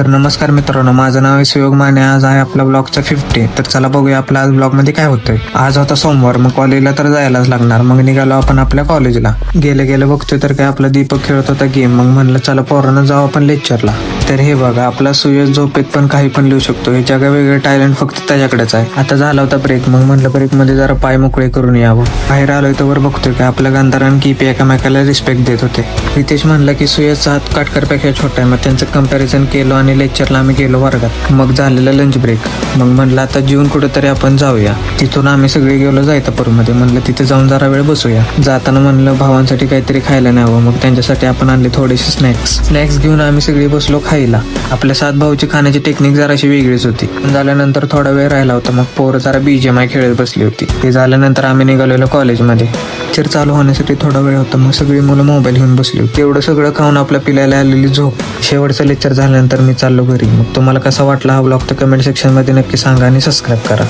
तर नमस्कार मित्रांनो, माझं नाव आहे सुयोग माने. आज आहे आपला ब्लॉगचा 50. तर चला बघूया आपल्या आज ब्लॉग मध्ये काय होतंय. आज होता सोमवार, मग कॉलेजला तर जायलाच लागणार. मग निघालो आपण आपल्या कॉलेजला. गेले गेले बघतोय तर काय आपला दीपक खेळत होता गेम. मग म्हणलं चला पोरांना जाऊ आपण लेक्चरला. तर हे बघा, आपला सुयोग झोपेत पण काही पण लिहू शकतो. हे जगा वेगळे टॅलेंट फक्त त्याच्याकडेच आहे. आता झाला होता ब्रेक, मग म्हणलं ब्रेक मध्ये जरा पाय मोकळे करून यावं. बाहेर आलोय तर बघतोय का आपल्या गंधारान कीपी एकामेकाला रिस्पेक्ट देत होते. रितेश म्हणला की सुयशचा हात काटकरपेक्षा छोटा आहे. मग त्यांचं कंपॅरिझन केलं आणि लेक्चरला आम्ही गेलो वर्गात. मग झालेला लंच ब्रेक. मग म्हणलं आता जेवून कुठेतरी आपण जाऊया. तिथून आम्ही सगळे गेलो जायतापूरमध्ये. म्हणलं तिथे जाऊन जरा वेळ बसूया. जाताना म्हणलं भावांसाठी काहीतरी खायला न्यावं. मग त्यांच्यासाठी आपण आणले थोडेसे स्नॅक्स घेऊन आम्ही सगळे बसलो खायला. आपल्या 7 भाऊची खाण्याची टेक्निक जराशी वेगळीच होती. झाल्यानंतर थोडा वेळ राहिला होता. मग पोरं जरा BGMI खेळत बसली होती. ते झाल्यानंतर आम्ही निघालेलो कॉलेजमध्ये. लेक्चर चालू होण्यासाठी थोडा वेळ होता. मग सगळी मुलं मोबाईल घेऊन बसली होती. तेवढं सगळं खाऊन आपल्या पिल्याला आलेली झोप. शेवटचं लेक्चर झाल्यानंतर मी चाललो घरी. मग तुम्हाला कसा वाटला हा ब्लॉग तर कमेंट सेक्शन मध्ये नक्की सांगा आणि सबस्क्राईब करा.